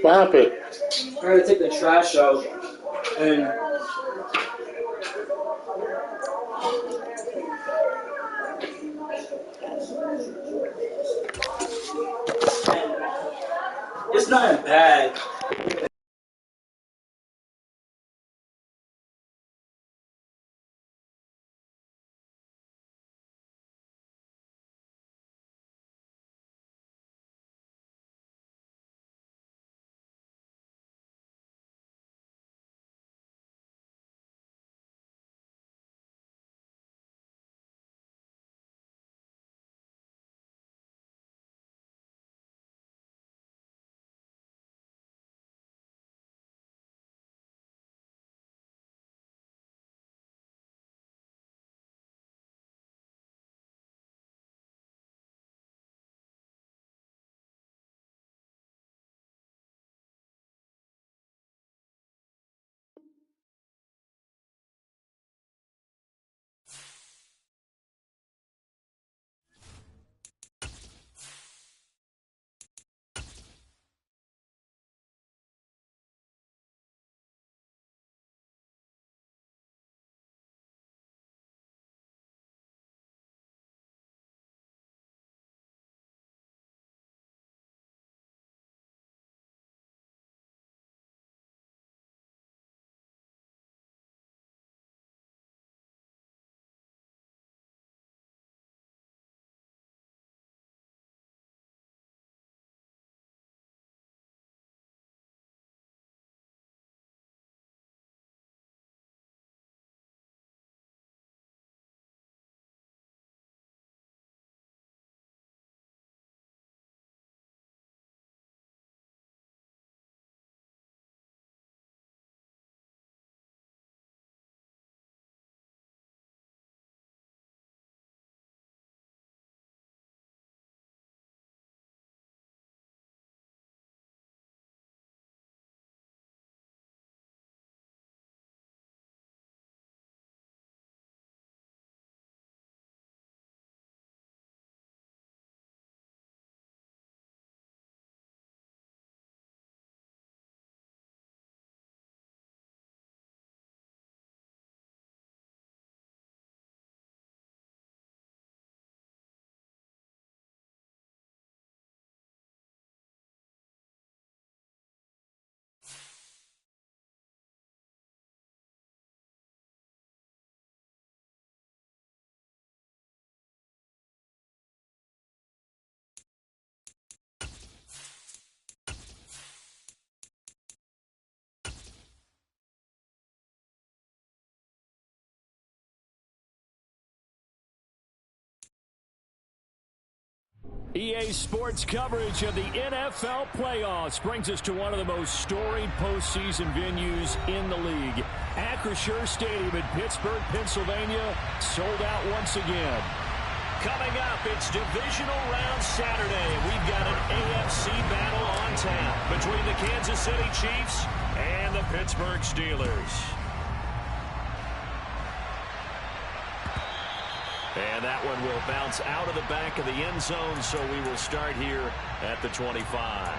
What happened? I had to take the trash out, and it's not bad. EA Sports coverage of the NFL playoffs brings us to one of the most storied postseason venues in the league. Acrisure Stadium in Pittsburgh, Pennsylvania, sold out once again. Coming up, it's Divisional Round Saturday. We've got an AFC battle on tap between the Kansas City Chiefs and the Pittsburgh Steelers. And that one will bounce out of the back of the end zone, so we will start here at the 25.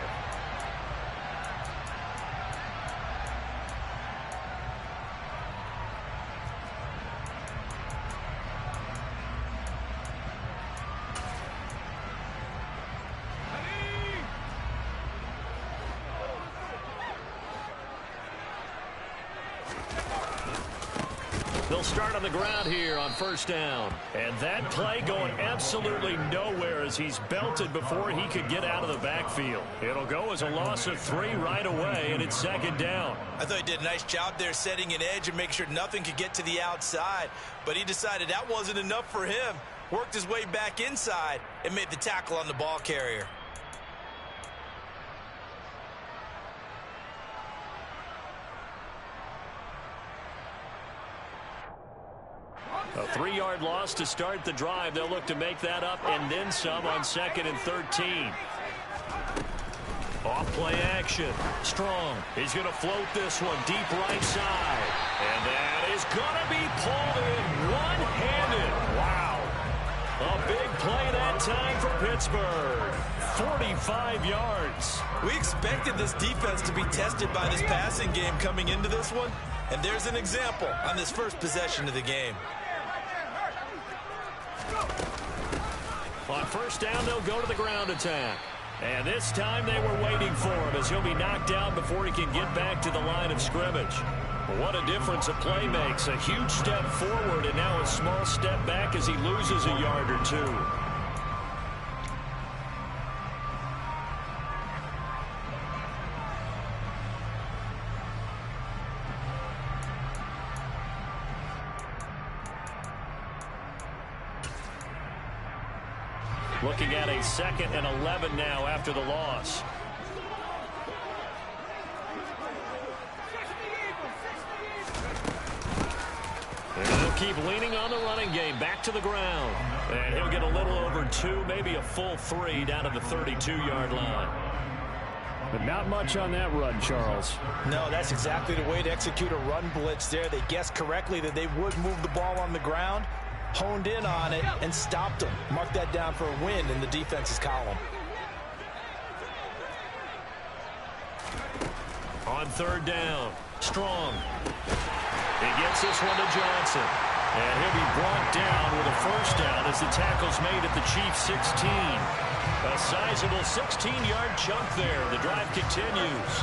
They'll start on the ground here on first down. And that play going absolutely nowhere as he's belted before he could get out of the backfield. It'll go as a loss of 3 right away, and it's second down. I thought he did a nice job there setting an edge and making sure nothing could get to the outside. But he decided that wasn't enough for him. Worked his way back inside and made the tackle on the ball carrier. A 3-yard loss to start the drive. They'll look to make that up and then some on 2nd and 13. Off play action. Strong. He's going to float this one deep right side. And that is going to be pulled in one-handed. Wow. A big play that Big time for Pittsburgh. 45 yards. We expected this defense to be tested by this passing game coming into this one, and there's an example on this first possession of the game. On first down, they'll go to the ground attack. And this time they were waiting for him as he'll be knocked down before he can get back to the line of scrimmage. What a difference a play makes. A huge step forward and now a small step back as he loses a yard or two. Looking at a 2nd and 11 now after the loss. And they'll keep leaning on the running game. Back to the ground. And he'll get a little over 2, maybe a full 3 down to the 32-yard line. But not much on that run, Charles. No, that's exactly the way to execute a run blitz there. They guessed correctly that they would move the ball on the ground, honed in on it, and stopped them. Mark that down for a win in the defense's column. On third down, Strong. He gets this one to Johnson. And he'll be brought down with a first down as the tackle's made at the Chiefs' 16. A sizable 16-yard chunk there. The drive continues.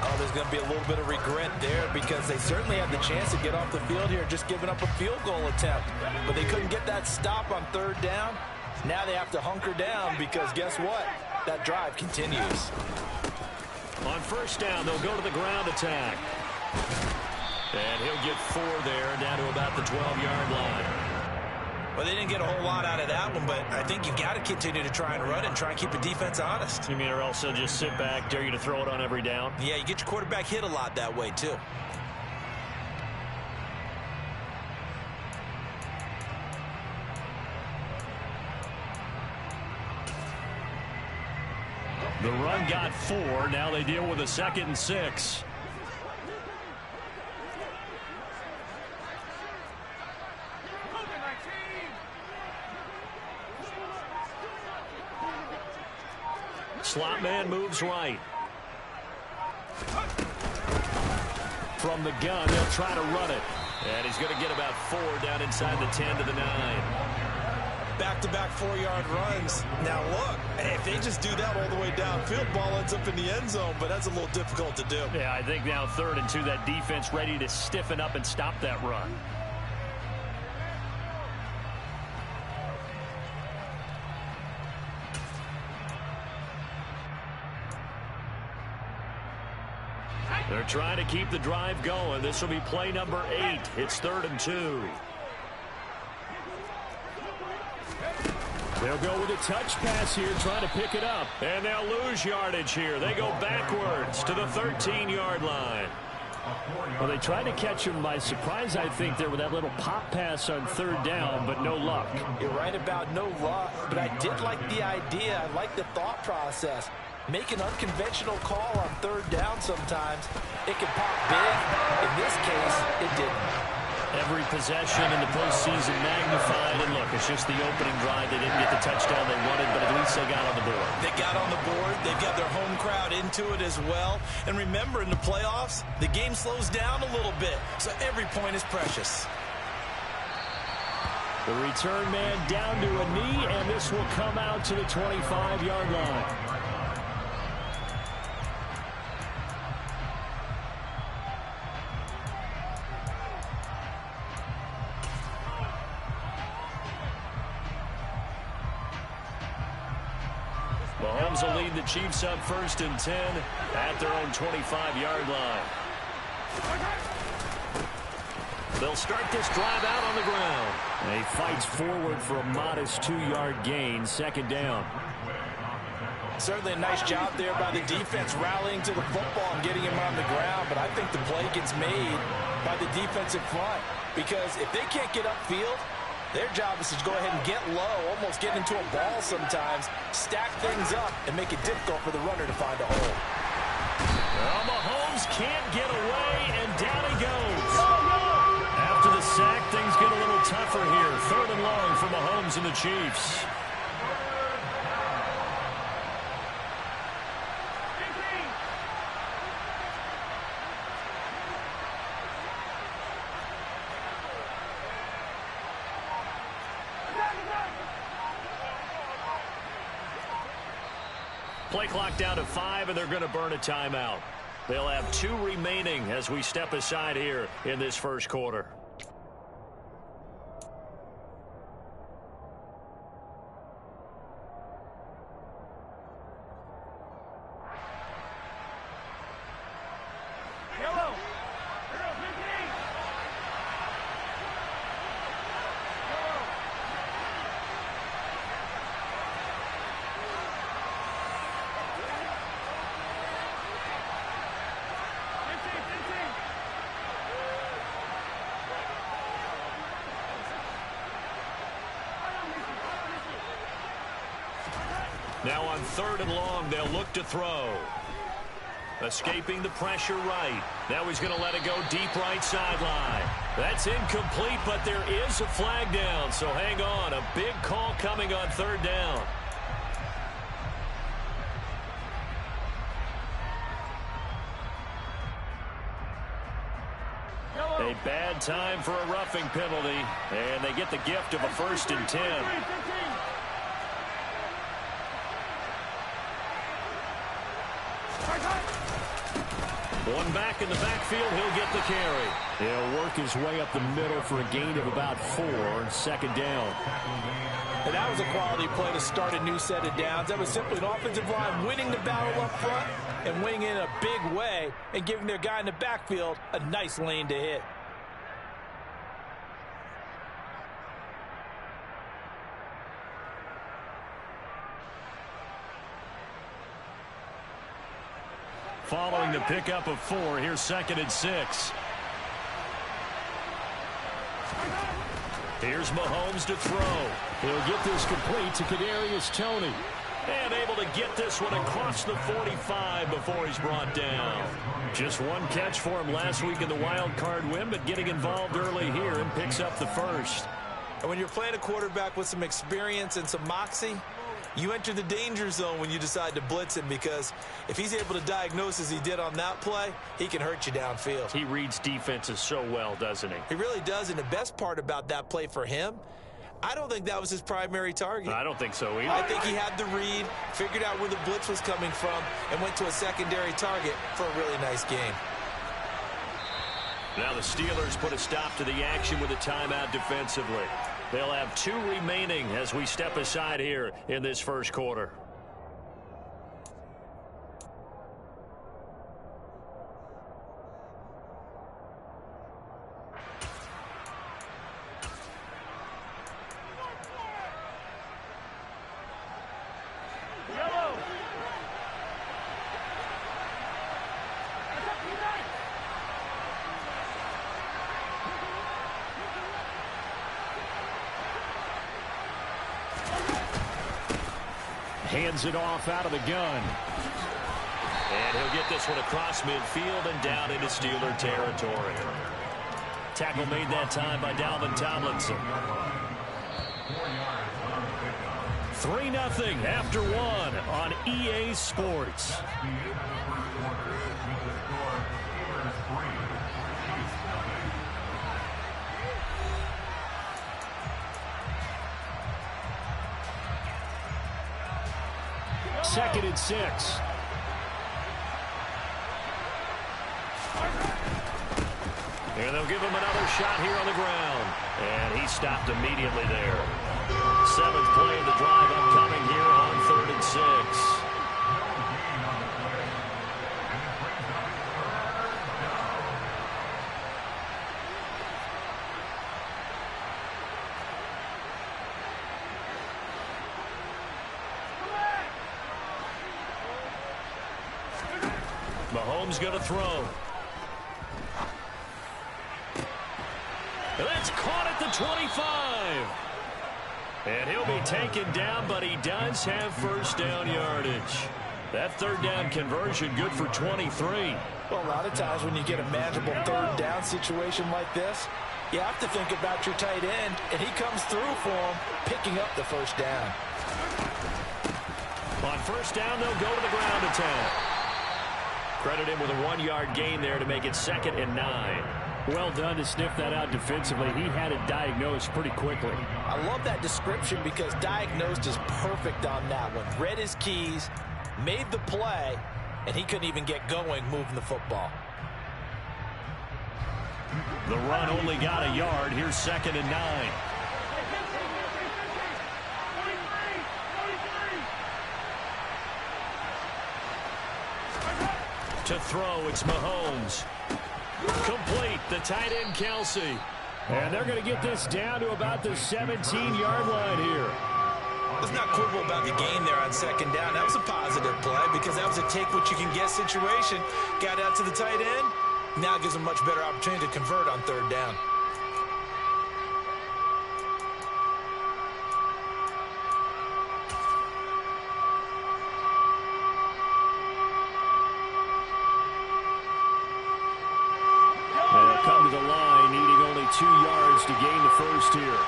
Oh, there's going to be a little bit of regret there because they certainly had the chance to get off the field here, just giving up a field goal attempt. But they couldn't get that stop on third down. Now they have to hunker down because guess what? That drive continues. On first down, they'll go to the ground attack. And he'll get 4 there, down to about the 12-yard line. Well, they didn't get a whole lot out of that one, but I think you've got to continue to try and run and try and keep the defense honest. You mean, or else they'll just sit back, dare you to throw it on every down? Yeah, you get your quarterback hit a lot that way, too. The run got 4. Now they deal with a 2nd and 6. Slot man moves right. From the gun, they'll try to run it. And he's going to get about 4 down inside the 10 to the 9. Back-to-back 4-yard runs. Now, look, if they just do that all the way downfield, ball ends up in the end zone, but that's a little difficult to do. Yeah, I think now 3rd and 2, that defense ready to stiffen up and stop that run. They're trying to keep the drive going. This will be play number 8. It's 3rd and 2. They'll go with a touch pass here, trying to pick it up. And they'll lose yardage here. They go backwards to the 13-yard line. Well, they tried to catch him by surprise, I think, there with that little pop pass on 3rd down, but no luck. You're right about no luck, but I did like the idea. I like the thought process. Make an unconventional call on 3rd down sometimes. It can pop big. In this case, it didn't. Every possession in the postseason magnified. And look, it's just the opening drive. They didn't get the touchdown they wanted, but at least they got on the board. They got on the board. They've got their home crowd into it as well. And remember, in the playoffs, the game slows down a little bit, so every point is precious. The return man down to a knee, and this will come out to the 25-yard line. Mahomes will lead the Chiefs up 1st and 10 at their own 25-yard line. They'll start this drive out on the ground. And he fights forward for a modest 2-yard gain, 2nd down. Certainly a nice job there by the defense rallying to the football and getting him on the ground, but I think the play gets made by the defensive front because if they can't get upfield, their job is to go ahead and get low, almost get into a ball sometimes, stack things up, and make it difficult for the runner to find a hole. Well, Mahomes can't get away, and down he goes. After the sack, things get a little tougher here. 3rd and long for Mahomes and the Chiefs. Play clock down to 5, and they're going to burn a timeout. They'll have 2 remaining as we step aside here in this first quarter. Now on 3rd and long, they'll look to throw. Escaping the pressure right. Now he's going to let it go deep right sideline. That's incomplete, but there is a flag down, so hang on. A big call coming on 3rd down. A bad time for a roughing penalty, and they get the gift of a 1st and 10. One back in the backfield, he'll get the carry. He'll work his way up the middle for a gain of about 4, 2nd down. And that was a quality play to start a new set of downs. That was simply an offensive line winning the battle up front and winning in a big way and giving their guy in the backfield a nice lane to hit. Following the pickup of 4, here's 2nd and 6. Here's Mahomes to throw. He'll get this complete to Kadarius Toney. And able to get this one across the 45 before he's brought down. Just 1 catch for him last week in the wild card win, but getting involved early here and picks up the 1st. And when you're playing a quarterback with some experience and some moxie, you enter the danger zone when you decide to blitz him, because if he's able to diagnose as he did on that play, he can hurt you downfield. He reads defenses so well, doesn't he? He really does, and the best part about that play for him, I don't think that was his primary target. I don't think so either. I think he had the read, figured out where the blitz was coming from, and went to a secondary target for a really nice game. Now the Steelers put a stop to the action with a timeout defensively. They'll have 2 remaining as we step aside here in this first quarter. Hands it off out of the gun. And he'll get this one across midfield and down into Steeler territory. Tackle made that time by Dalvin Tomlinson. 3-0 after 1 on EA Sports. Second and 6. And they'll give him another shot here on the ground. And he stopped immediately there. 7th play of the drive upcoming here on 3rd and 6. Mahomes going to throw. That's caught at the 25. And he'll be taken down, but he does have 1st down yardage. That 3rd down conversion good for 23. Well, a lot of times when you get a manageable 3rd down situation like this, you have to think about your tight end, and he comes through for him, picking up the 1st down. On 1st down, they'll go to the ground attack. Credit him with a 1-yard gain there to make it 2nd and 9. Well done to sniff that out defensively. He had it diagnosed pretty quickly. I love that description because diagnosed is perfect on that one. Read his keys, made the play, and he couldn't even get going moving the football. The run only got a yard. Here's 2nd and 9. To throw, it's Mahomes. Complete, the tight end, Kelsey. And they're going to get this down to about the 17-yard line here. Let's not quibble about the gain there on 2nd down. That was a positive play because that was a take-what-you-can-get situation. Got out to the tight end. Now gives them much better opportunity to convert on 3rd down. They'll come to the line, needing only 2 yards to gain the first here.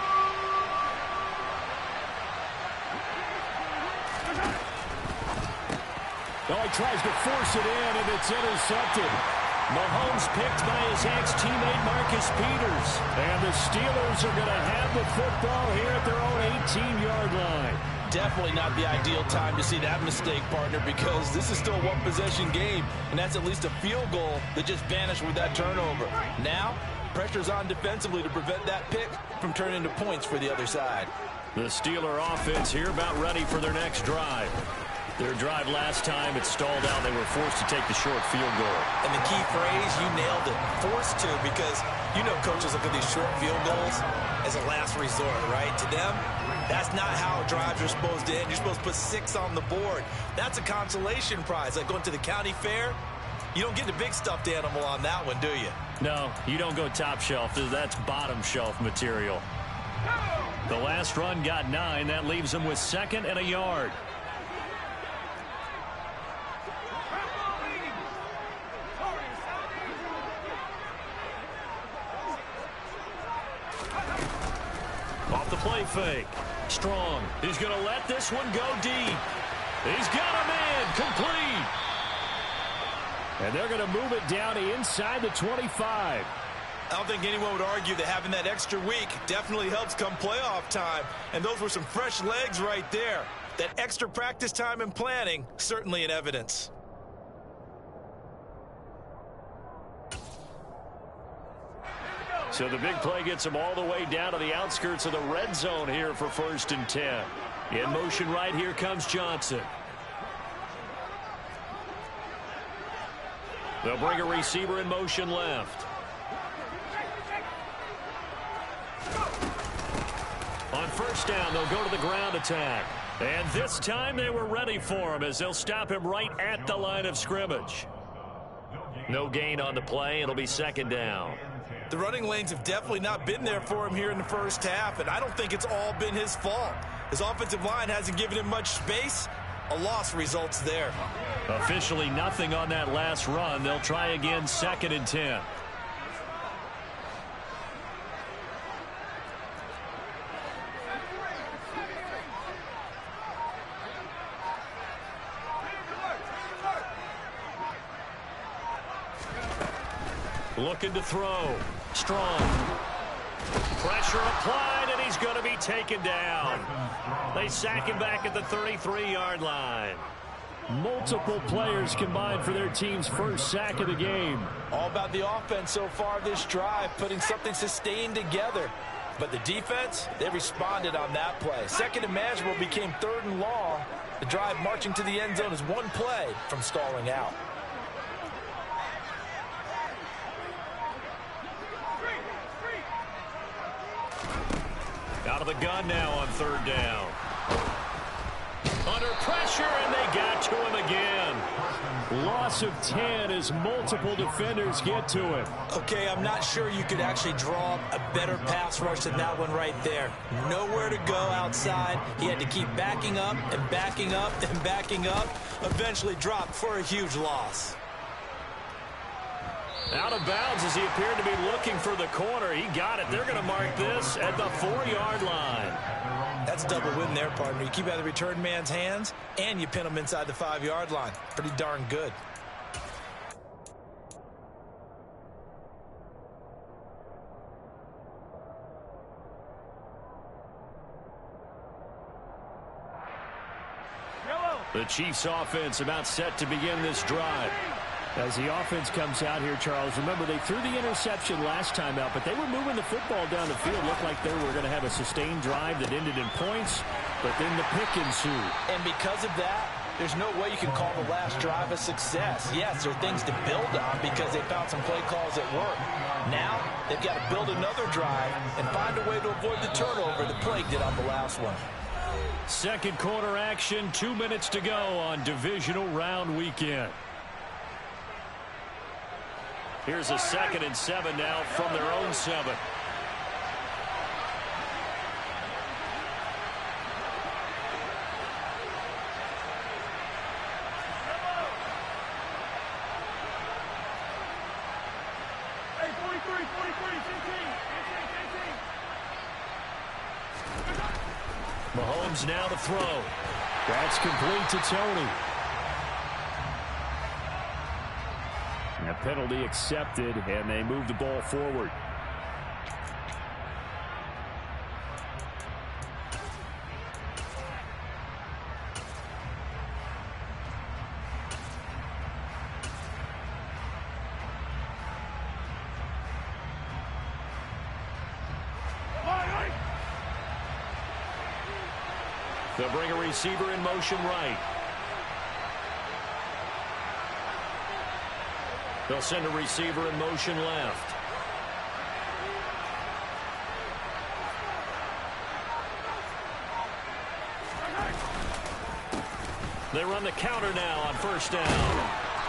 Oh, he tries to force it in, and it's intercepted. Mahomes picked by his ex-teammate Marcus Peters. And the Steelers are going to have the football here at their own 18-yard line. Definitely not the ideal time to see that mistake, partner, because this is still a one-possession game, and that's at least a field goal that just vanished with that turnover. Now, pressure's on defensively to prevent that pick from turning into points for the other side. The Steeler offense here about ready for their next drive. Their drive last time, it stalled out. They were forced to take the short field goal. And the key phrase, you nailed it, forced to, because you know coaches look at these short field goals as a last resort, right? To them, that's not how drives are supposed to end. You're supposed to put 6 on the board. That's a consolation prize. Like going to the county fair, you don't get the big stuffed animal on that one, do you? No, you don't go top shelf. That's bottom shelf material. The last run got 9. That leaves them with 2nd and a yard. Off the play fake. Strong. He's going to let this one go deep. He's got him in. Complete. And they're going to move it down to inside the 25. I don't think anyone would argue that having that extra week definitely helps come playoff time. And those were some fresh legs right there. That extra practice time and planning, certainly in evidence. So the big play gets them all the way down to the outskirts of the red zone here for 1st and 10. In motion right here comes Johnson. They'll bring a receiver in motion left. On 1st down, they'll go to the ground attack. And this time they were ready for him as they'll stop him right at the line of scrimmage. No gain on the play. It'll be 2nd down. The running lanes have definitely not been there for him here in the first half, and I don't think it's all been his fault. His offensive line hasn't given him much space. A loss results there. Officially nothing on that last run. They'll try again, 2nd and 10. Looking to throw. Strong. Pressure applied, and he's going to be taken down. They sack him back at the 33-yard line. Multiple players combined for their team's first sack of the game. All about the offense so far this drive, putting something sustained together. But the defense, they responded on that play. 2nd and manageable became 3rd and long. The drive marching to the end zone is one play from stalling out. Out of the gun now on 3rd down. Under pressure, and they got to him again. Loss of 10 as multiple defenders get to him. Okay, I'm not sure you could actually draw a better pass rush than that one right there. Nowhere to go outside. He had to keep backing up and backing up and backing up. Eventually dropped for a huge loss. Out of bounds as he appeared to be looking for the corner. He got it. They're going to mark this at the 4-yard line. That's a double win there, partner. You keep out of the return man's hands, and you pin him inside the 5-yard line. Pretty darn good. The Chiefs offense about set to begin this drive. As the offense comes out here, Charles, remember they threw the interception last time out, but they were moving the football down the field. Looked like they were going to have a sustained drive that ended in points, but then the pick ensued. And because of that, there's no way you can call the last drive a success. Yes, there are things to build on because they found some play calls that work. Now, they've got to build another drive and find a way to avoid the turnover the Plague did on the last one. Second quarter action, 2 minutes to go on Divisional Round Weekend. Here's a 2nd and 7 now from their own 7. Mahomes now to throw. That's complete to Tony. A penalty accepted, and they move the ball forward. They'll bring a receiver in motion right. They'll send a receiver in motion left. They run the counter now on first down.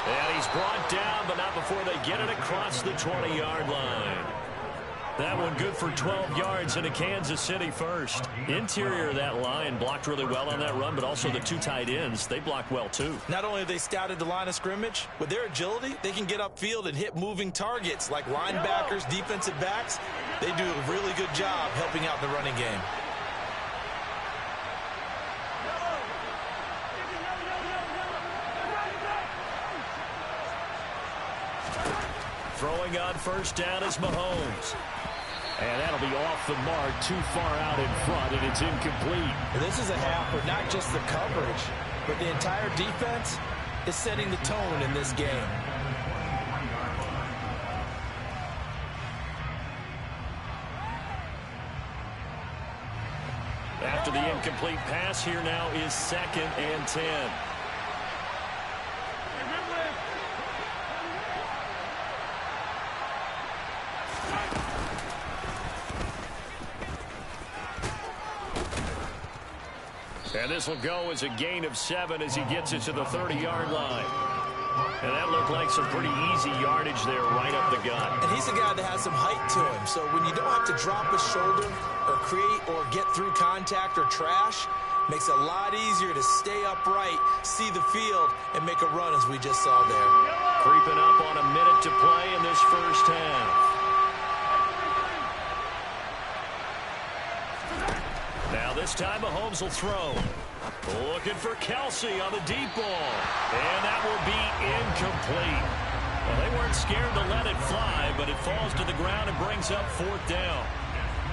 And he's brought down, but not before they get it across the 20-yard line. That one good for 12 yards into Kansas City first. Interior of that line blocked really well on that run, but also the two tight ends, they blocked well too. Not only have they scouted the line of scrimmage, with their agility, they can get upfield and hit moving targets like linebackers, defensive backs. They do a really good job helping out the running game. Throwing on first down is Mahomes. And that'll be off the mark, too far out in front, and it's incomplete. This is a half where not just the coverage, but the entire defense is setting the tone in this game. After the incomplete pass, here now is 2nd and 10. And this will go as a gain of 7 as he gets it to the 30-yard line. And that looked like some pretty easy yardage there right up the gut. And he's a guy that has some height to him. So when you don't have to drop a shoulder or create or get through contact or trash, makes it a lot easier to stay upright, see the field, and make a run as we just saw there. Creeping up on a minute to play in this first half. Now this time Mahomes will throw. Looking for Kelsey on the deep ball. And that will be incomplete. Well, they weren't scared to let it fly, but it falls to the ground and brings up 4th down.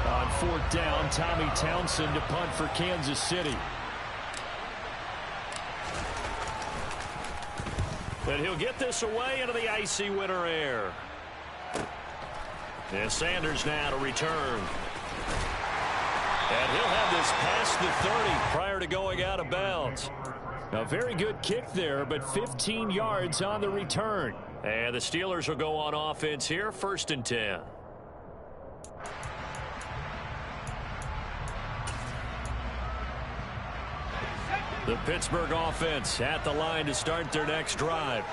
On 4th down, Tommy Townsend to punt for Kansas City. And he'll get this away into the icy winter air. And Sanders now to return. And he'll have this past the 30 prior to going out of bounds. A very good kick there, but 15 yards on the return. And the Steelers will go on offense here, 1st and 10. The Pittsburgh offense at the line to start their next drive.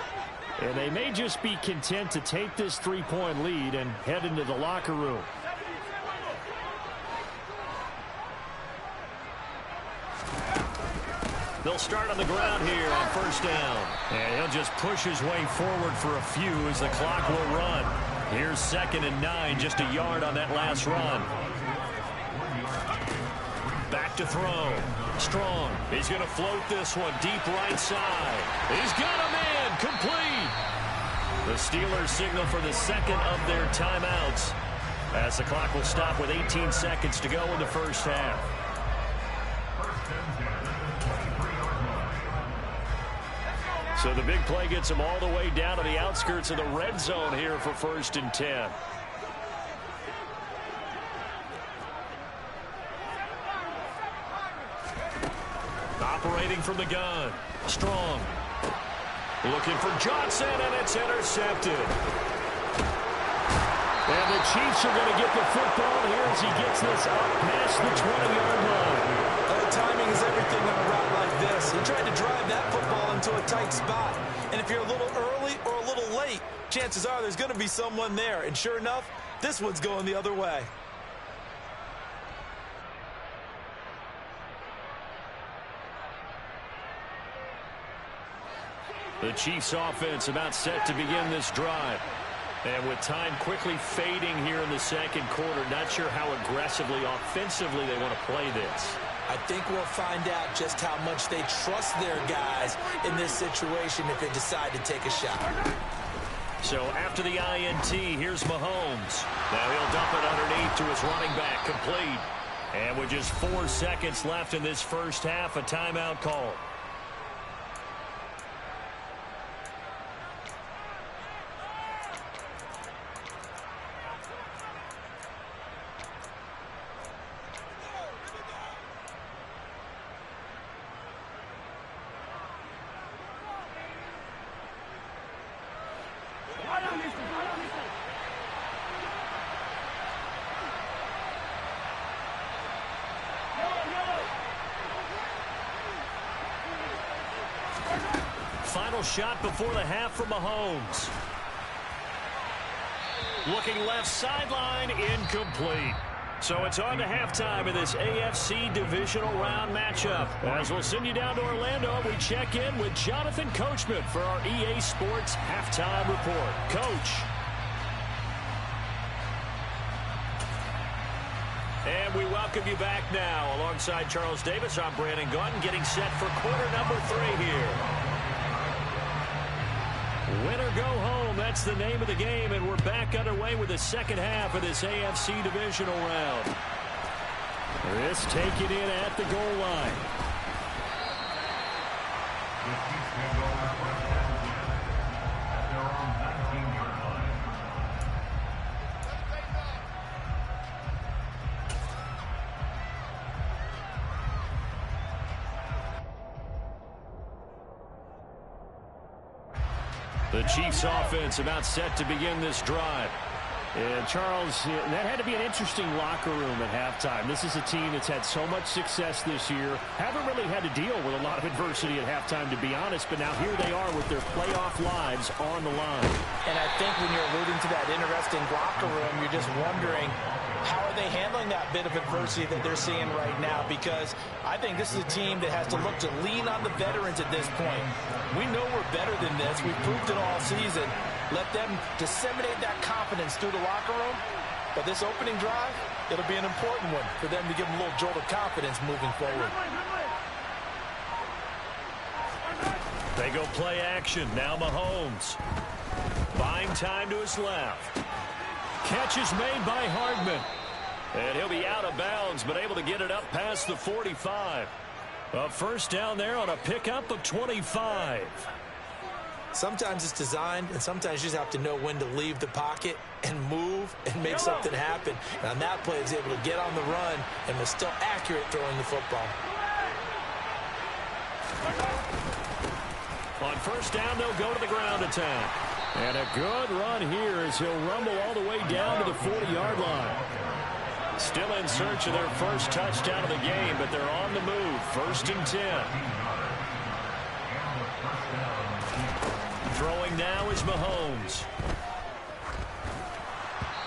And they may just be content to take this 3-point lead and head into the locker room. They'll start on the ground here on first down. And he'll just push his way forward for a few as the clock will run. Here's 2nd and 9, just a yard on that last run. Back to throw. Strong. He's going to float this one deep right side. He's got him in. Complete. The Steelers signal for the 2nd of their timeouts as the clock will stop with 18 seconds to go in the first half. So the big play gets them all the way down to the outskirts of the red zone here for 1st and 10. Operating from the gun. Strong. Looking for Johnson, and it's intercepted. And the Chiefs are going to get the football here as he gets this up past the 20-yard line. Timing is everything on a route like this. He tried to drive that football into a tight spot. And if you're a little early or a little late, chances are there's going to be someone there. And sure enough, this one's going the other way. The Chiefs offense about set to begin this drive. And with time quickly fading here in the second quarter, not sure how aggressively, offensively they want to play this. I think we'll find out just how much they trust their guys in this situation if they decide to take a shot. So after the INT, here's Mahomes. Now he'll dump it underneath to his running back, complete. And with just 4 seconds left in this first half, a timeout call. Final shot before the half from Mahomes. Looking left sideline, incomplete. So it's on to halftime in this AFC Divisional Round matchup. As we'll send you down to Orlando, we check in with Jonathan Coachman for our EA Sports Halftime Report. Coach. And we welcome you back now. Alongside Charles Davis, I'm Brandon Gaudin, getting set for quarter number 3 here. Win or go home, that's the name of the game, and we're back underway with the second half of this AFC Divisional Round. This taken in at the goal line. The Chiefs offense about set to begin this drive. And Charles, that had to be an interesting locker room at halftime. This is a team that's had so much success this year. Haven't really had to deal with a lot of adversity at halftime, to be honest. But now here they are with their playoff lives on the line. And I think when you're alluding to that interesting locker room, you're just wondering, how are they handling that bit of adversity that they're seeing right now? Because I think this is a team that has to look to lean on the veterans at this point. We know we're better than this. We've proved it all season. Let them disseminate that confidence through the locker room. But this opening drive, it'll be an important one for them to give them a little jolt of confidence moving forward. They go play action. Now Mahomes. Buying time to his left. Catch is made by Hardman. And he'll be out of bounds, but able to get it up past the 45. A first down there on a pickup of 25. Sometimes it's designed, and sometimes you just have to know when to leave the pocket and move and make something happen. And on that play, he's able to get on the run and was still accurate throwing the football. On first down, they'll go to the ground attack. And a good run here as he'll rumble all the way down to the 40-yard line. Still in search of their first touchdown of the game, but they're on the move. 1st and 10. Throwing now is Mahomes.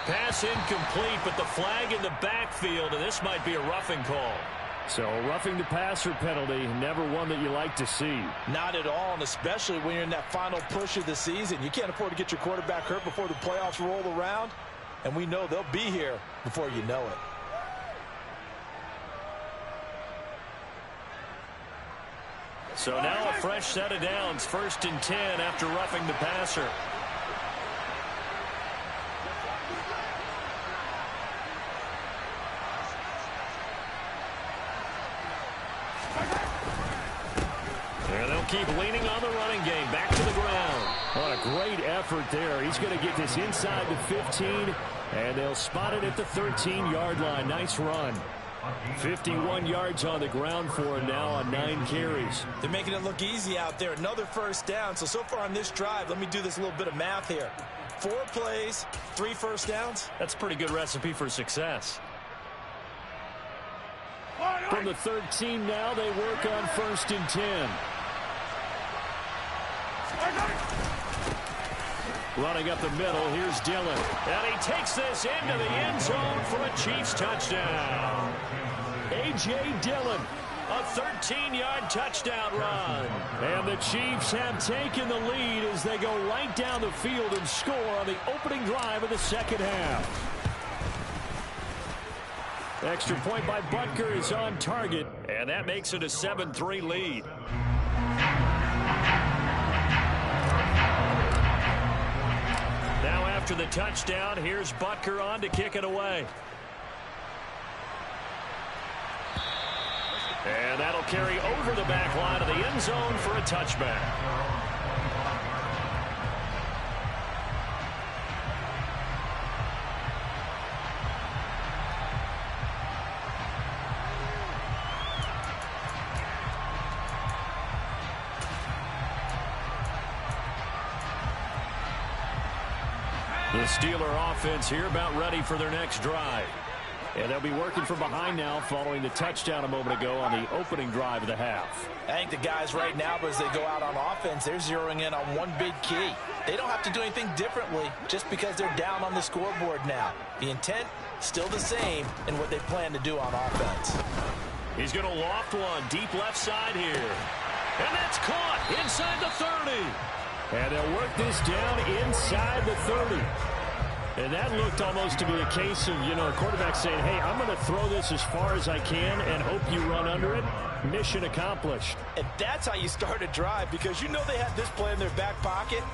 Pass incomplete, but the flag in the backfield, and this might be a roughing call. So roughing the passer penalty, never one that you like to see. Not at all, and especially when you're in that final push of the season. You can't afford to get your quarterback hurt before the playoffs roll around, and we know they'll be here before you know it. So now a fresh set of downs, 1st and 10 after roughing the passer. keep leaning on the running game. Back to the ground. What a great effort there. He's going to get this inside the 15, and they'll spot it at the 13-yard line. Nice run. 51 yards on the ground for him now on 9 carries. They're making it look easy out there. Another first down. So far on this drive, let me do this little bit of math here. 4 plays, 3 first downs. That's a pretty good recipe for success. From the 13 now, they work on 1st and 10. Running up the middle, here's Dillon. And he takes this into the end zone for a Chiefs touchdown. A.J. Dillon, a 13-yard touchdown run. And the Chiefs have taken the lead as they go right down the field and score on the opening drive of the second half. Extra point by Butker is on target, and that makes it a 7-3 lead. Now after the touchdown, here's Butker on to kick it away. And that'll carry over the back line of the end zone for a touchback. The Steeler offense here about ready for their next drive. And they'll be working from behind now following the touchdown a moment ago on the opening drive of the half. I think the guys right now, as they go out on offense, they're zeroing in on one big key. They don't have to do anything differently just because they're down on the scoreboard now. The intent still the same in what they plan to do on offense. He's going to loft one deep left side here. And that's caught inside the 30. And they'll work this down inside the 30. And that looked almost to be a case of, a quarterback saying, hey, I'm going to throw this as far as I can and hope you run under it. Mission accomplished. And that's how you start a drive, because they had this play in their back pocket,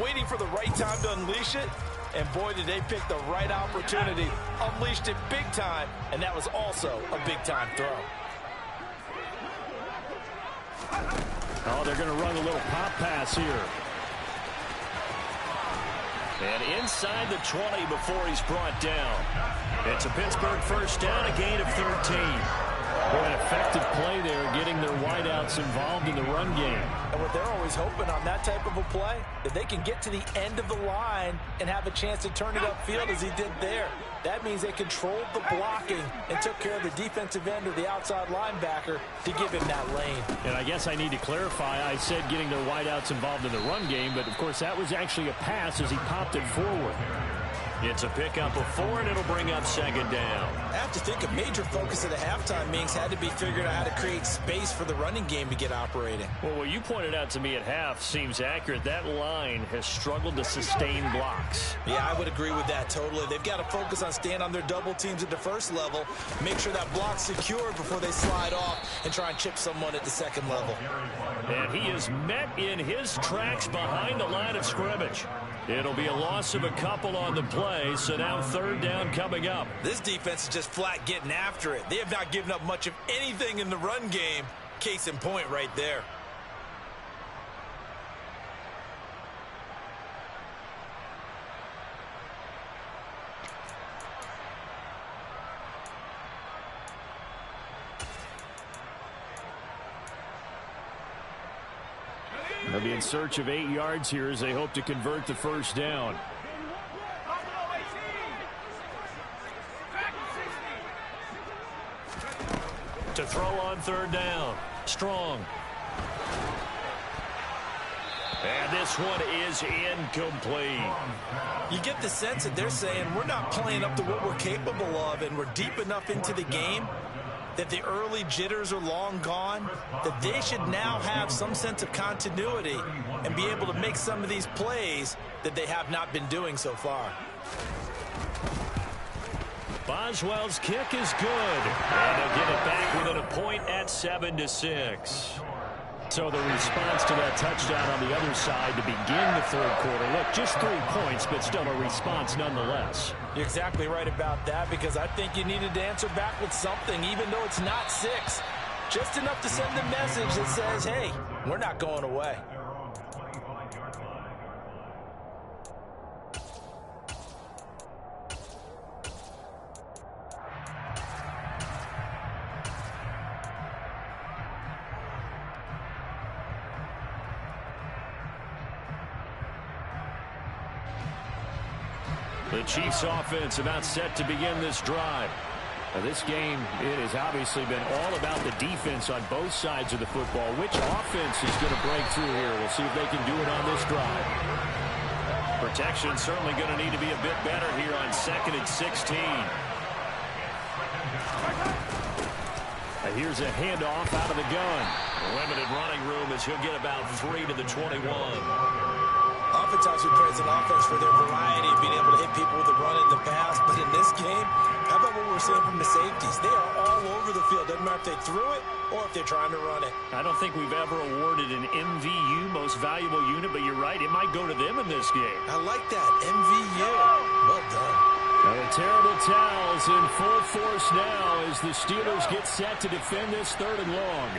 waiting for the right time to unleash it. And boy, did they pick the right opportunity. Unleashed it big time, and that was also a big-time throw. Oh, they're going to run a little pop pass here. And inside the 20 before he's brought down. It's a Pittsburgh first down, a gain of 13. An effective play there, getting their wideouts involved in the run game. And what they're always hoping on that type of a play, that they can get to the end of the line and have a chance to turn it upfield as he did there. That means they controlled the blocking and took care of the defensive end or the outside linebacker to give him that lane. And I guess I need to clarify, I said getting their wideouts involved in the run game, but of course that was actually a pass as he popped it forward. It's a pickup of 4, and it'll bring up second down. I have to think a major focus of the halftime meetings had to be figuring out how to create space for the running game to get operating. Well, what you pointed out to me at half seems accurate. That line has struggled to sustain blocks. Yeah, I would agree with that totally. They've got to focus on staying on their double teams at the first level, make sure that block's secure before they slide off and try and chip someone at the second level. And he is met in his tracks behind the line of scrimmage. It'll be a loss of a couple on the play, so now third down coming up. This defense is just flat getting after it. They have not given up much of anything in the run game. Case in point right there. They'll be in search of 8 yards here as they hope to convert the first down. To throw on third down. Strong. And this one is incomplete. You get the sense that they're saying we're not playing up to what we're capable of, and we're deep enough into the game that the early jitters are long gone, that they should now have some sense of continuity and be able to make some of these plays that they have not been doing so far. Boswell's kick is good. And they'll get it back within a point at 7-6. So the response to that touchdown on the other side to begin the third quarter. Look, just 3 points, but still a response nonetheless. You're exactly right about that, because I think you needed to answer back with something, even though it's not 6. Just enough to send a message that says, hey, we're not going away. The Chiefs offense about set to begin this drive. Now this game, it has obviously been all about the defense on both sides of the football. Which offense is going to break through here? We'll see if they can do it on this drive. Protection certainly going to need to be a bit better here on 2nd and 16. And here's a handoff out of the gun. Limited running room as he'll get about 3 to the 21. Oftentimes we praise an offense for their variety of being able to hit people with the run and the pass, but in this game, how about what we're seeing from the safeties? They are all over the field. Doesn't matter if they threw it or if they're trying to run it. I don't think we've ever awarded an MVU, most valuable unit, but you're right, it might go to them in this game. I like that, MVU. Well done. The terrible towels in full force now as the Steelers get set to defend this 3rd and long.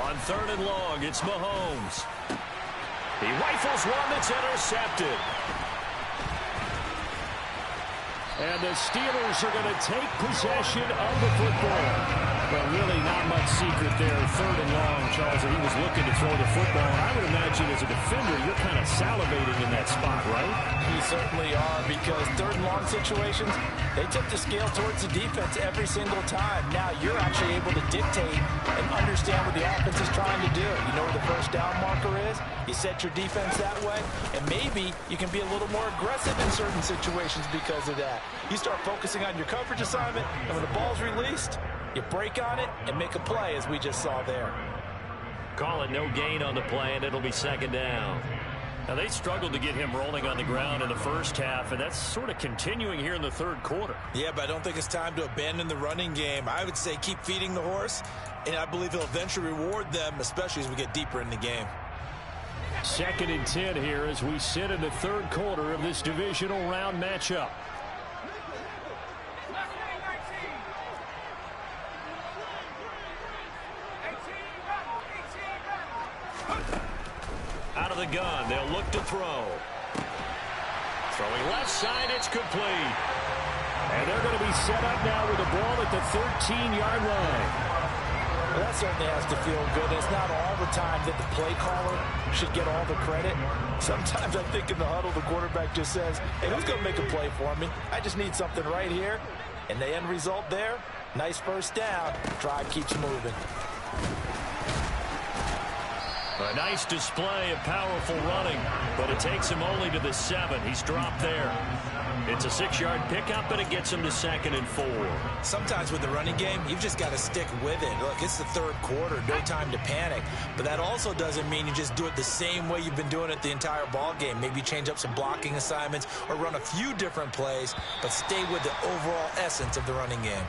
On 3rd and long, it's Mahomes. He rifles one that's intercepted. And the Steelers are going to take possession of the football. But really not much secret there. 3rd and long, Charles, that he was looking to throw the football. And I would imagine as a defender, you're kind of salivating in that spot, right? You certainly are, because 3rd and long situations, they tip the scale towards the defense every single time. Now you're actually able to dictate and understand what the offense is trying to do. You know where the first down marker is. You set your defense that way, and maybe you can be a little more aggressive in certain situations because of that. You start focusing on your coverage assignment, and when the ball's released, you break on it and make a play, as we just saw there. Call it no gain on the play, and it'll be 2nd down. Now, they struggled to get him rolling on the ground in the first half, and that's sort of continuing here in the 3rd quarter. Yeah, but I don't think it's time to abandon the running game. I would say keep feeding the horse, and I believe he'll eventually reward them, especially as we get deeper in the game. 2nd and 10 here as we sit in the 3rd quarter of this divisional round matchup. Out of the gun, they'll look to throw. Throwing left side, it's complete. And they're going to be set up now with the ball at the 13-yard line. Well, that certainly has to feel good. It's not all the time that the play caller should get all the credit. Sometimes I think in the huddle, the quarterback just says, hey, who's going to make a play for me? I just need something right here. And the end result there, nice first down. Drive keeps moving. A nice display of powerful running, but it takes him only to the 7. He's dropped there. It's a 6-yard pickup, but it gets him to 2nd and 4. Sometimes with the running game, you've just got to stick with it. Look, it's the 3rd quarter, no time to panic. But that also doesn't mean you just do it the same way you've been doing it the entire ball game. Maybe change up some blocking assignments or run a few different plays, but stay with the overall essence of the running game.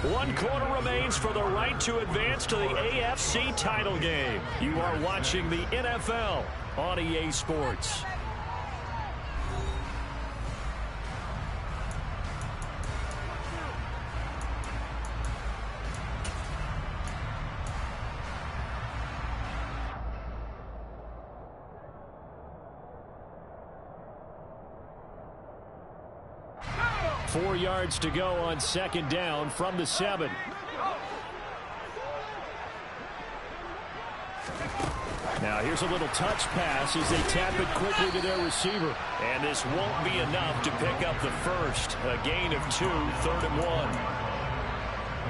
1 quarter remains for the right to advance to the AFC title game. You are watching the NFL on EA Sports. Four yards to go on 2nd down from the 7. Now here's a little touch pass as they tap it quickly to their receiver. And this won't be enough to pick up the first. A gain of 2, 3rd and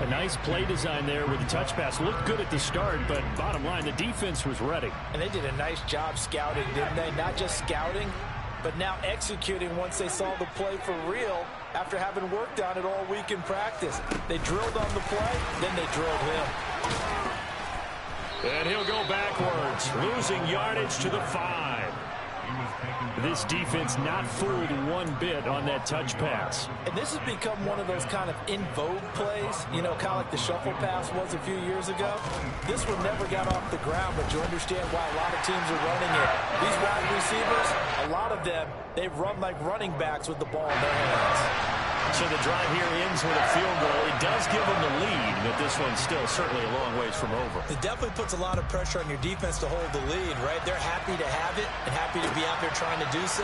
1. A nice play design there with the touch pass. Looked good at the start, but bottom line, the defense was ready. And they did a nice job scouting, didn't they? Not just scouting, but now executing once they saw the play for real after having worked on it all week in practice. They drilled on the play, then they drilled him. And he'll go backwards, losing yardage to the 5. This defense not fooled one bit on that touch pass. And this has become one of those kind of in vogue plays, you know, kind of like the shuffle pass was a few years ago. This one never got off the ground, but you understand why a lot of teams are running it. These wide receivers, a lot of them, they run like running backs with the ball in their hands. So the drive here ends with a field goal. It does give them the lead, but this one's still certainly a long ways from over. It definitely puts a lot of pressure on your defense to hold the lead, right? They're happy to have it and happy to be out there trying to do so.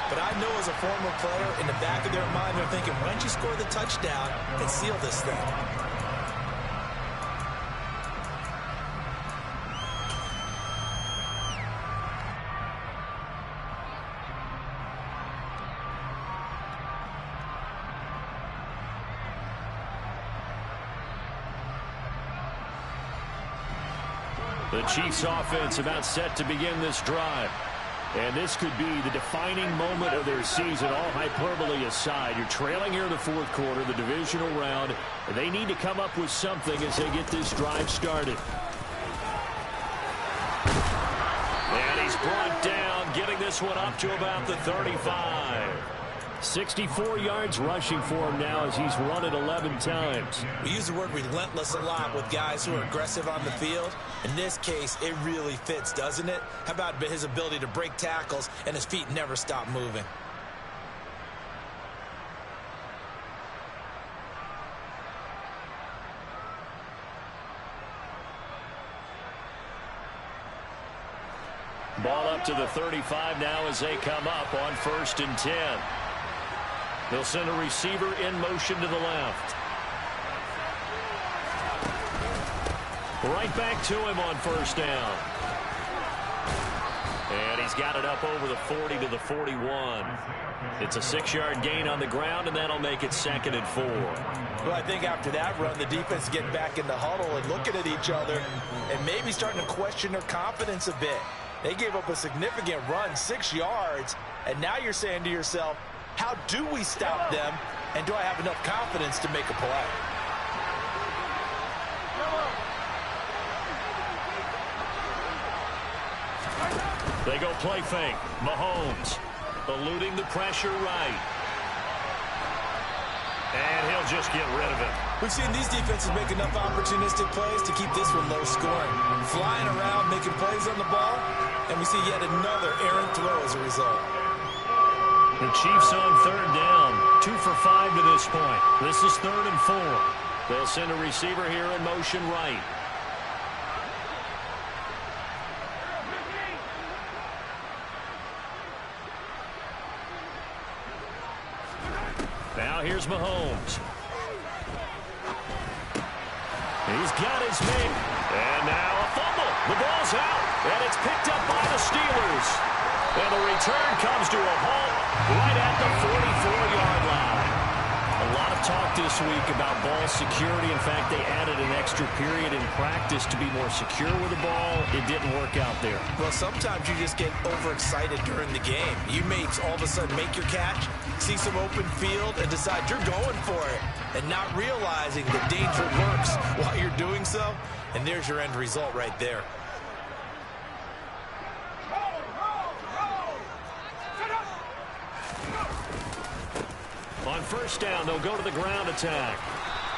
But I know as a former player, in the back of their mind, they're thinking, why don't you score the touchdown and seal this thing? The Chiefs offense about set to begin this drive. And this could be the defining moment of their season, all hyperbole aside. You're trailing here in the fourth quarter, the divisional round. And they need to come up with something as they get this drive started. And he's brought down, getting this one up to about the 35. 64 yards rushing for him now as he's run it 11 times. We use the word relentless a lot with guys who are aggressive on the field. In this case, it really fits, doesn't it? How about his ability to break tackles and his feet never stop moving? Ball up to the 35 now as they come up on 1st and 10. They'll send a receiver in motion to the left. Right back to him on 1st down. And he's got it up over the 40 to the 41. It's a 6-yard gain on the ground, and that'll make it 2nd and 4. Well, I think after that run, the defense is getting back in the huddle and looking at each other and maybe starting to question their confidence a bit. They gave up a significant run, 6 yards, and now you're saying to yourself, how do we stop them, and do I have enough confidence to make a play? They go play fake. Mahomes eluding the pressure right. And he'll just get rid of it. We've seen these defenses make enough opportunistic plays to keep this one low scoring. Flying around, making plays on the ball, and we see yet another errant throw as a result. The Chiefs on 3rd down. 2 for 5 to this point. This is 3rd and 4. They'll send a receiver here in motion right. Now here's Mahomes. He's got his man. And now a fumble. The ball's out. And it's picked up by the Steelers. And the return comes to a halt right at the 44-yard line. A lot of talk this week about ball security. In fact, they added an extra period in practice to be more secure with the ball. It didn't work out there. Well, sometimes you just get overexcited during the game. You may all of a sudden make your catch, see some open field, and decide you're going for it, and not realizing the danger lurks while you're doing so. And there's your end result right there. On 1st down, they'll go to the ground attack.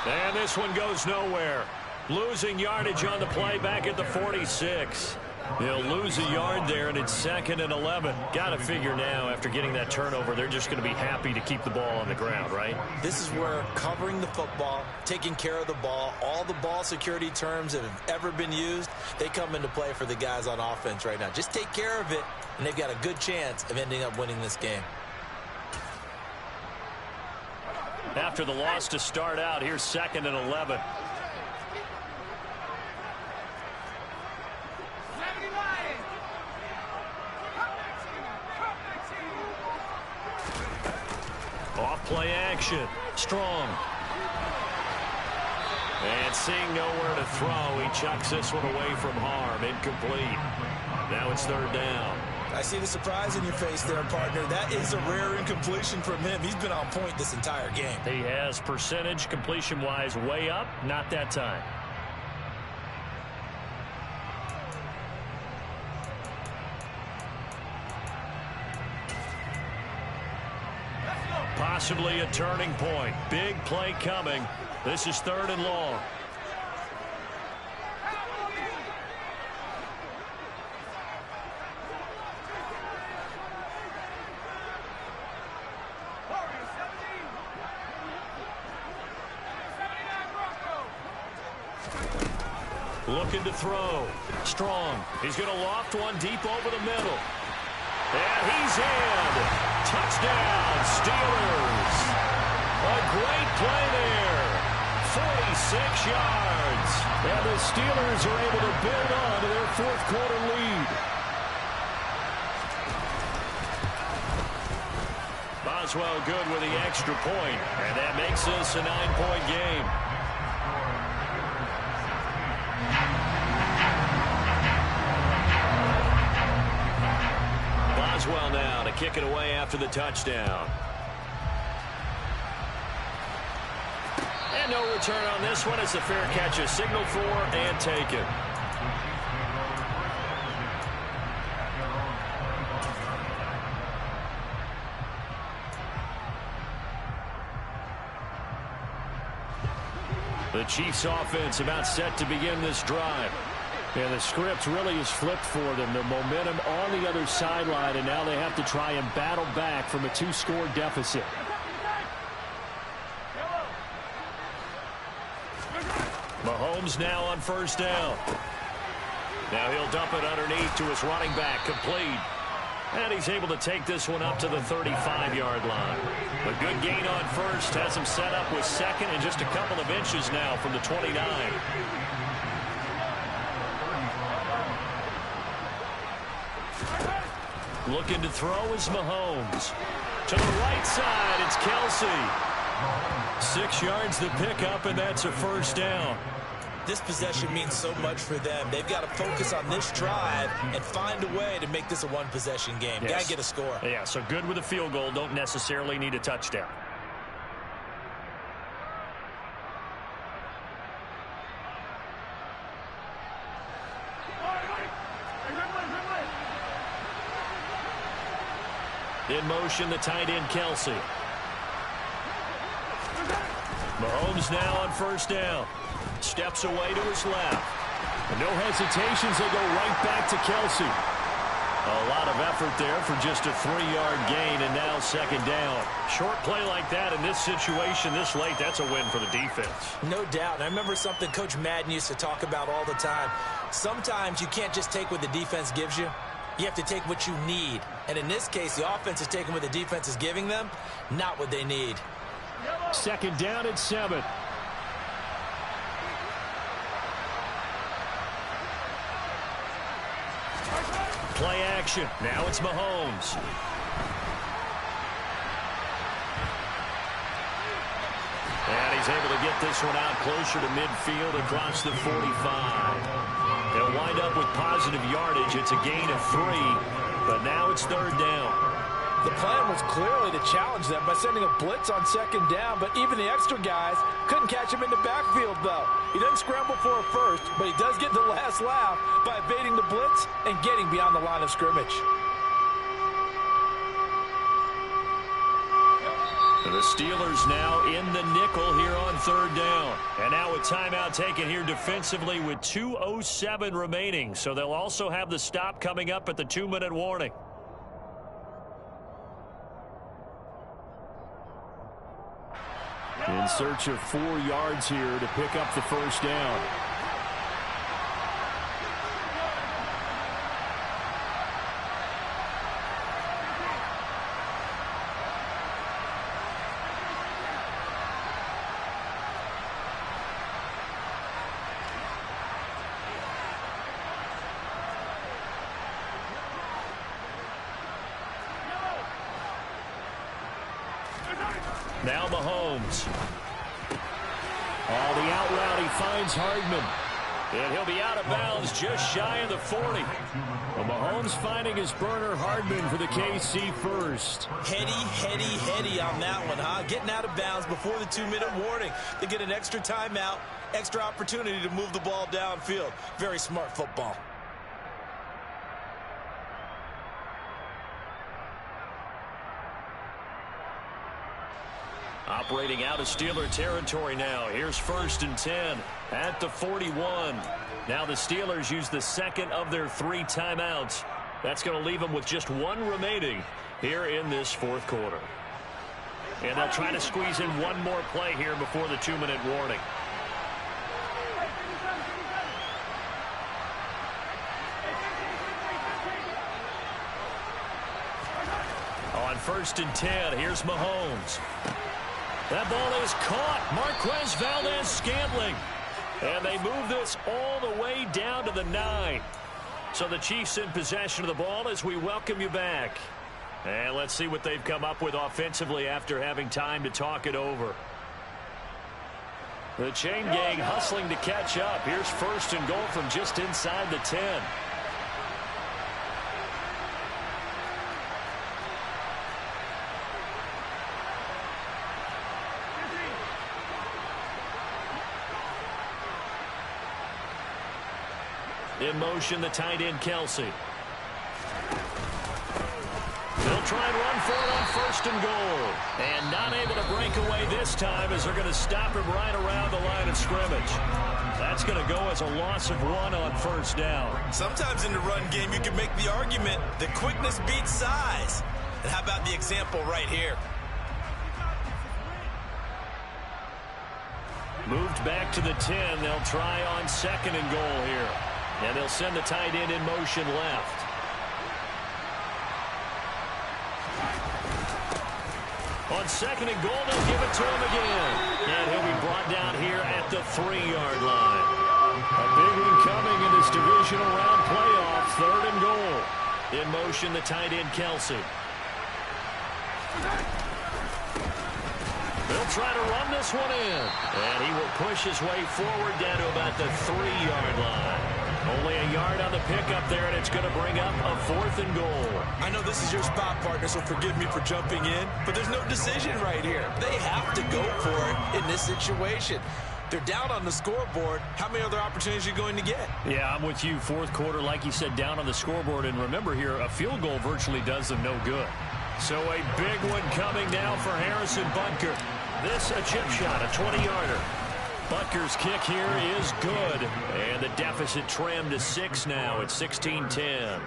And this one goes nowhere. Losing yardage on the play back at the 46. They'll lose a yard there, and it's 2nd and 11. Got to figure now, after getting that turnover, they're just going to be happy to keep the ball on the ground, right? This is where covering the football, taking care of the ball, all the ball security terms that have ever been used, they come into play for the guys on offense right now. Just take care of it, and they've got a good chance of ending up winning this game. After the loss to start out, here's 2nd and 11. Off play action. Strong. And seeing nowhere to throw, he chucks this one away from harm. Incomplete. Now it's 3rd down. I see the surprise in your face there, partner. That is a rare incompletion from him. He's been on point this entire game. He has percentage completion-wise way up. Not that time. Possibly a turning point. Big play coming. This is 3rd and long. Looking to throw. Strong. He's going to loft one deep over the middle. And he's in. Touchdown, Steelers. A great play there. 46 yards. And the Steelers are able to build on to their fourth quarter lead. Boswell good with the extra point. And that makes this a 9-point game. Boswell now to kick it away after the touchdown. And no return on this one. It's a fair catch, a signal for and taken. The Chiefs offense about set to begin this drive. And the script really is flipped for them. The momentum on the other sideline, and now they have to try and battle back from a 2-score deficit. Mahomes now on first down. Now he'll dump it underneath to his running back, complete. And he's able to take this one up to the 35-yard line. A good gain on first has him set up with second and just a couple of inches now from the 29. Looking to throw is Mahomes. To the right side, it's Kelsey. 6 yards to pick up, and that's a first down. This possession means so much for them. They've got to focus on this drive and find a way to make this a one-possession game. Yes. Got to get a score. Yeah, so good with a field goal. Don't necessarily need a touchdown. In motion, the tight end, Kelsey. Mahomes now on first down. Steps away to his left. And no hesitations, they go right back to Kelsey. A lot of effort there for just a 3-yard gain, and now second down. Short play like that in this situation this late, that's a win for the defense. No doubt. And I remember something Coach Madden used to talk about all the time. Sometimes you can't just take what the defense gives you. You have to take what you need. And in this case, the offense is taking what the defense is giving them, not what they need. Second down at 7. Play action. Now it's Mahomes. And he's able to get this one out closer to midfield across the 45. They'll wind up with positive yardage. It's a gain of 3, but now it's third down. The plan was clearly to challenge them by sending a blitz on second down, but even the extra guys couldn't catch him in the backfield, though. He doesn't scramble for a first, but he does get the last laugh by evading the blitz and getting beyond the line of scrimmage. The Steelers now in the nickel here on third down. And now a timeout taken here defensively with 2:07 remaining. So they'll also have the stop coming up at the 2-minute warning. In search of 4 yards here to pick up the first down. Now Mahomes. Oh, the out route, he finds Hardman. And he'll be out of bounds just shy of the 40. Well, Mahomes finding his burner, Hardman, for the KC first. Heady on that one, huh? Getting out of bounds before the 2-minute warning. They get an extra timeout, extra opportunity to move the ball downfield. Very smart football. Operating out of Steeler territory now. Here's 1st and 10 at the 41. Now the Steelers use the second of their 3 timeouts. That's going to leave them with just 1 remaining here in this fourth quarter. And they'll try to squeeze in 1 more play here before the 2-minute warning. 1st and 10. Here's Mahomes. That ball is caught. Marquez Valdez-Scantling. And they move this all the way down to the 9. So the Chiefs in possession of the ball as we welcome you back. And let's see what they've come up with offensively after having time to talk it over. The chain gang hustling to catch up. Here's 1st and goal from just inside the 10. In motion, the tight end, Kelsey. They'll try and run for it on 1st and goal. And not able to break away this time as they're going to stop him right around the line of scrimmage. That's going to go as a loss of 1 on 1st down. Sometimes in the run game, you can make the argument that quickness beats size. And how about the example right here? Moved back to the 10. They'll try on 2nd and goal here. And they'll send the tight end in motion left. On 2nd and goal, they'll give it to him again. And he'll be brought down here at the 3-yard line. A big one coming in this divisional round playoff. 3rd and goal. In motion, the tight end, Kelsey. They'll try to run this one in. And he will push his way forward down to about the 3-yard line. Only a yard on the pickup there, and it's going to bring up a 4th and goal. I know this is your spot, partner, so forgive me for jumping in, but there's no decision right here. They have to go for it in this situation. They're down on the scoreboard. How many other opportunities are you going to get? Yeah, I'm with you. 4th quarter, like you said, down on the scoreboard. And remember here, a field goal virtually does them no good. So a big one coming now for Harrison Butker. This a chip shot, a 20-yarder. Butker's kick here is good. And the deficit trimmed to 6 now at 16-10.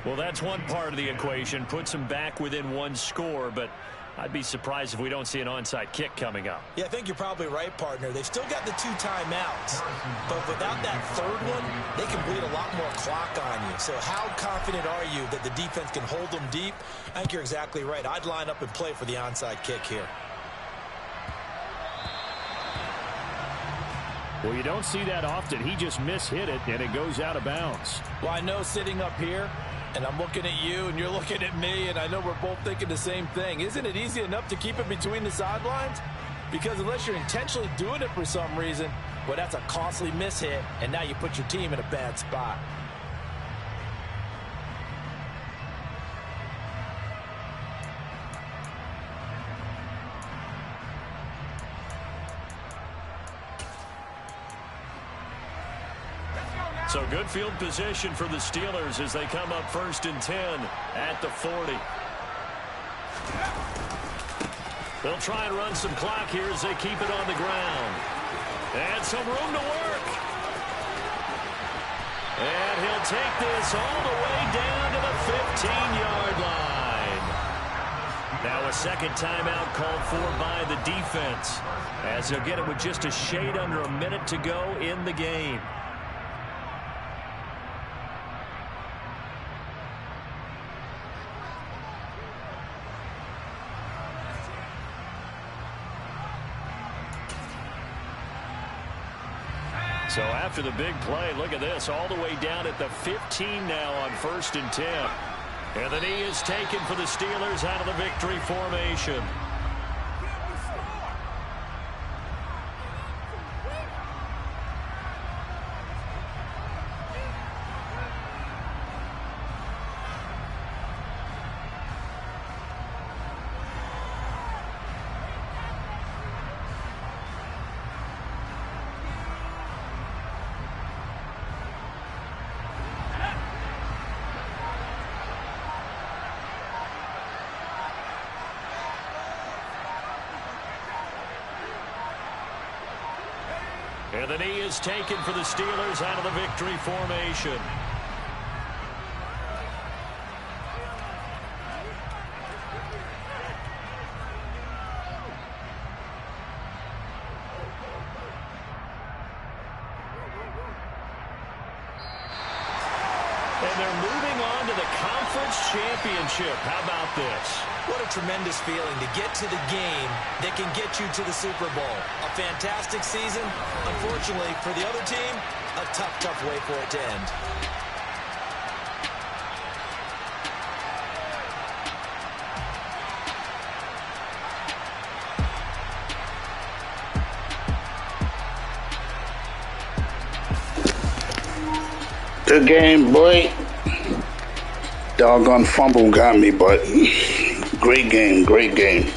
Well, that's one part of the equation. Puts them back within 1 score, but I'd be surprised if we don't see an onside kick coming up. Yeah, I think you're probably right, partner. They've still got the 2 timeouts. But without that 3rd one, they can bleed a lot more clock on you. So how confident are you that the defense can hold them deep? I think you're exactly right. I'd line up and play for the onside kick here. Well, you don't see that often. He just mishit it, and it goes out of bounds. Well, I know sitting up here, and I'm looking at you, and you're looking at me, and I know we're both thinking the same thing. Isn't it easy enough to keep it between the sidelines? Because unless you're intentionally doing it for some reason, well, that's a costly mishit, and now you put your team in a bad spot. So good field position for the Steelers as they come up 1st and 10 at the 40. They'll try and run some clock here as they keep it on the ground. And some room to work. And he'll take this all the way down to the 15-yard line. Now a second timeout called for by the defense, as they'll get it with just a shade under a minute to go in the game. So after the big play, look at this, all the way down at the 15 now on 1st and 10. And the knee is taken for the Steelers out of the victory formation. And the knee is taken for the Steelers out of the victory formation. And they're moving on to the conference championship. How about this? What a tremendous feeling to get to the game that can get you to the Super Bowl. A fantastic season. Unfortunately, for the other team, a tough, tough way for it to end. Good game, boy. Doggone fumble got me, but great game, great game.